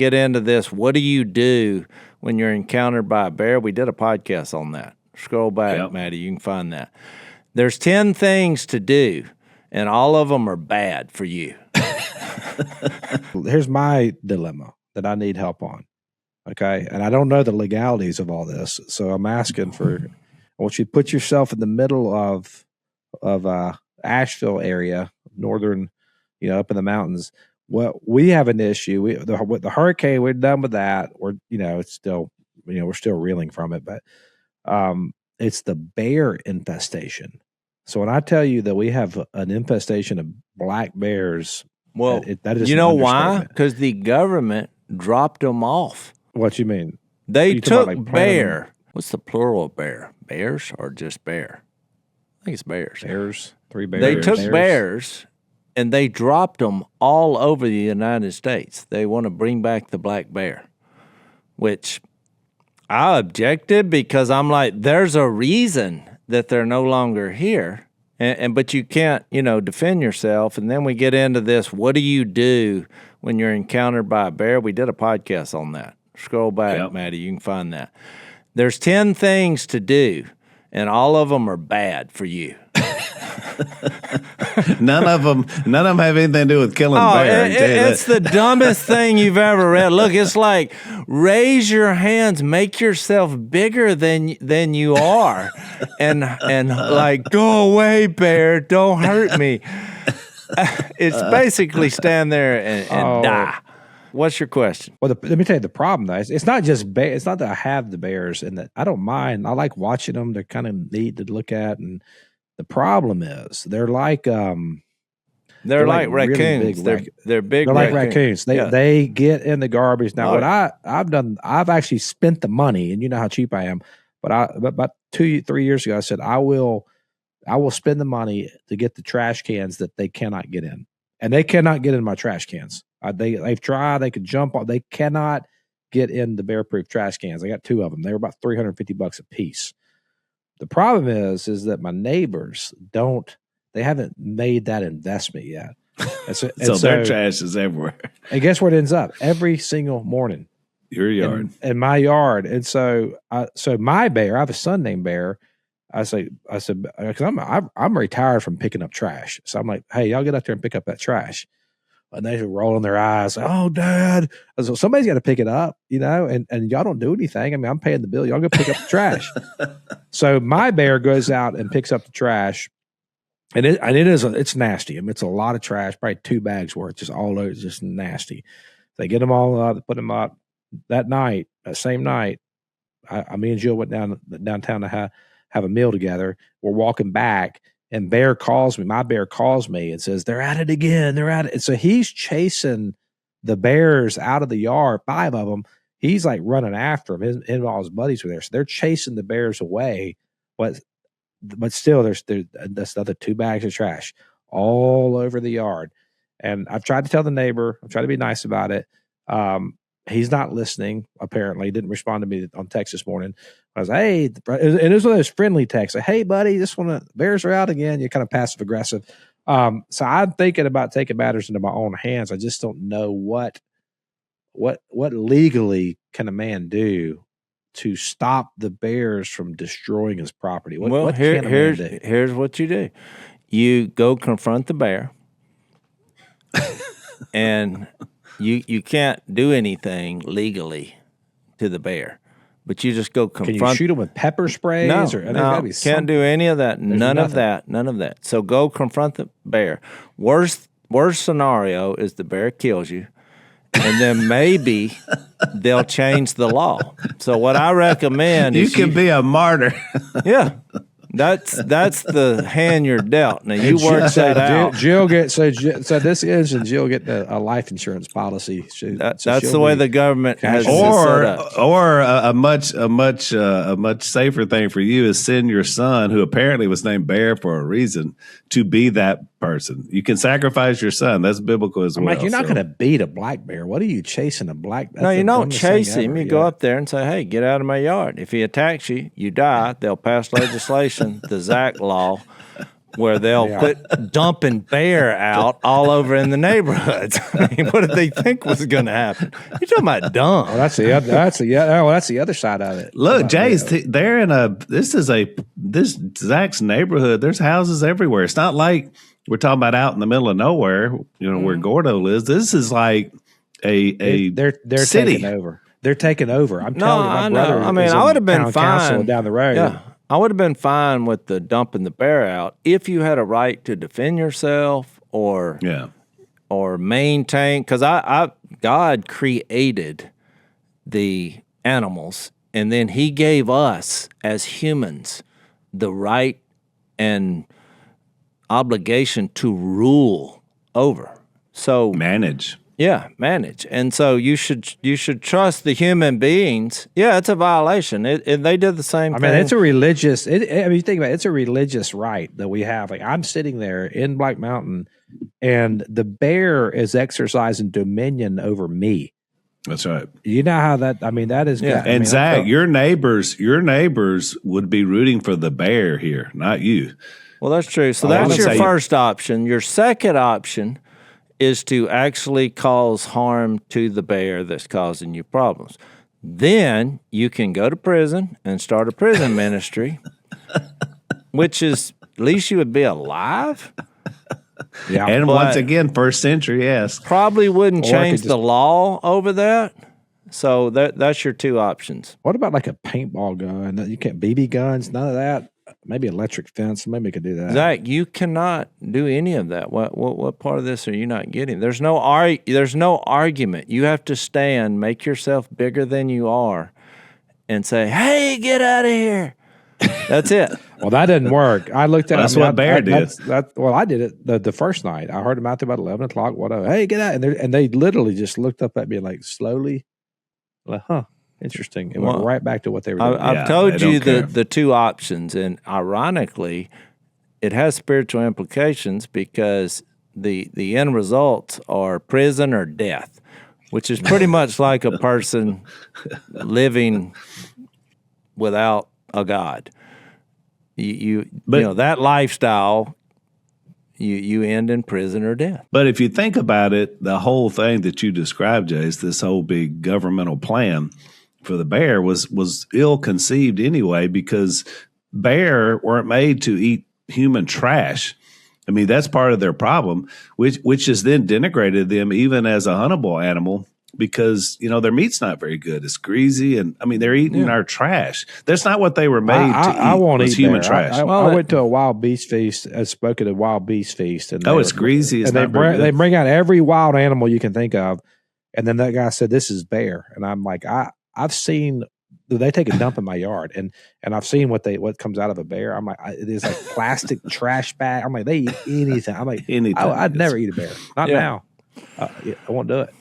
get into this, what do you do when you're encountered by a bear? We did a podcast on that. Scroll back, Maddie, you can find that. There's 10 things to do, and all of them are bad for you. Here's my dilemma that I need help on. Okay. And I don't know the legalities of all this. So I'm asking I want you to put yourself in the middle of Asheville area, northern, up in the mountains. Well, we have an issue. With the hurricane, we're done with that. We're, it's still, we're still reeling from it, but it's the bear infestation. So when I tell you that we have an infestation of black bears, well, that is why? Because the government dropped them off. What you mean? They took bear. What's the plural of bear? Bears or just bear? I think it's bears. Bears. 3 bears. They took bears and they dropped them all over the United States. They want to bring back the black bear, which I objected because I'm like, there's a reason that they're no longer here. But you can't, defend yourself. And then we get into this, what do you do when you're encountered by a bear? We did a podcast on that. Scroll back, Maddie, you can find that. There's 10 things to do, and all of them are bad for you. None of them have anything to do with killing bears. It's the dumbest thing you've ever read. Look, it's like, raise your hands, make yourself bigger than you are, and like, go away, bear, don't hurt me. It's basically stand there and die. What's your question? Well, let me tell you the problem, though. It's not just it's not that I have the bears and that I don't mind. I like watching them. They're kind of neat to look at, and the problem is they're like raccoons. Really big, they're big. They're like raccoons. They get in the garbage. Now, what I've done, I've actually spent the money, and you know how cheap I am. But about 2-3 years ago, I said I will spend the money to get the trash cans that they cannot get in, and they cannot get in my trash cans. They've tried. They could jump on. They cannot get in the bear-proof trash cans. I got 2 of them. They were about $350 a piece. The problem is that my neighbors they haven't made that investment yet. So their trash is everywhere. And guess where it ends up? Every single morning. Your yard. In my yard. And so my bear, I have a son named Bear. I said, because I'm retired from picking up trash. So I'm like, hey, y'all get up there and pick up that trash. And they were rolling their eyes. Oh, Dad. So somebody's got to pick it up, and y'all don't do anything. I mean, I'm paying the bill. Y'all go pick up the trash. So my bear goes out and picks up the trash. And it's nasty. I mean, it's a lot of trash, probably 2 bags worth, just all over, just nasty. They get them all up, put them up. That same night, me and Jill went downtown to have a meal together. We're walking back. And my bear calls me and says, they're at it again. They're at it. And so he's chasing the bears out of the yard, 5 of them. He's like running after them. Him and all his buddies were there. So they're chasing the bears away. But still, there's another 2 bags of trash all over the yard. And I've tried to tell the neighbor. I'm trying to be nice about it. He's not listening, apparently. He didn't respond to me on text this morning. I was like, hey, and it was one of those friendly texts. Like, hey, buddy, bears are out again. You're kind of passive aggressive. So I'm thinking about taking matters into my own hands. I just don't know what legally can a man do to stop the bears from destroying his property. Here's what you do. You go confront the bear, and you can't do anything legally to the bear. But you just go confront. Can you shoot them with pepper sprays? No, can't do any of that. None of that. So go confront the bear. Worst scenario is the bear kills you, and then maybe they'll change the law. So what I recommend is you can be a martyr. Yeah. That's the hand you're dealt. Now you work that out. Jill this is, and Jill get a life insurance policy. That's the way the government has set up. Or a much safer thing for you is send your son, who apparently was named Bear for a reason, to be that person. You can sacrifice your son. That's biblical as well. Like, you're not going to beat a black bear. What are you chasing a black bear? No, you don't chase him. You go up there and say, hey, get out of my yard. If he attacks you, you die. They'll pass legislation, the Zach law, where they'll quit dumping bear out all over in the neighborhoods. I mean, what did they think was going to happen? You're talking about dumb. Well, that's the other side of it. Look, Jase, they're in this Zach's neighborhood. There's houses everywhere. It's not like we're talking about out in the middle of nowhere, where Gordo lives. This is like they're city. Taking over. They're taking over. I'm telling you, my brother. I mean, I would have been fine down the road. Yeah, I would have been fine with the dumping the bear out if you had a right to defend yourself or maintain. Because God created the animals, and then He gave us as humans the right and obligation to rule over. So manage. Yeah, manage. And so you should trust the human beings. Yeah, it's a violation. They did the same thing. I mean, it's a religious. You think about it, it's a religious right that we have. Like, I'm sitting there in Black Mountain, and the bear is exercising dominion over me. That's right. You know how that? I mean, that is. Yeah. And Zach, your neighbors would be rooting for the bear here, not you. Well, that's true. So that's your first option. Your second option is to actually cause harm to the bear that's causing you problems. Then you can go to prison and start a prison ministry, which is, at least you would be alive. Yeah, and once again, first century, yes. Probably wouldn't change the law over that. So that's your two options. What about like a paintball gun? You can't BB guns, none of that. Maybe electric fence. Maybe we could do that. Zach, you cannot do any of that. What part of this are you not getting? There's no argument. You have to stand, make yourself bigger than you are, and say, "Hey, get out of here." That's it. Well, that didn't work. I looked at. That's what Bear did. I did it the first night. I heard him out there about 11 o'clock. Whatever. Hey, get out! And they literally just looked up at me like slowly, like, huh. Interesting. It went right back to what they were doing. I've told you the two options, and ironically, it has spiritual implications because the end results are prison or death, which is pretty much like a person living without a God. You know that lifestyle. You end in prison or death. But if you think about it, the whole thing that you described, Jase, this whole big governmental plan for the bear was ill-conceived anyway, because bear weren't made to eat human trash. I mean, that's part of their problem, which has then denigrated them even as a huntable animal, because their meat's not very good. It's greasy, and I mean they're eating our trash. That's not what they were made to eat. I won't eat human trash. I went to a wild beast feast. I spoke at a wild beast feast, and it's greasy. It's and they bring out every wild animal you can think of, and then that guy said, "This is bear," and I'm like, I've seen they take a dump in my yard, and I've seen what comes out of a bear. I'm like, it is like plastic trash bag. I'm like, they eat anything. I'm like, anything. I'd never eat a bear. Not now. I won't do it.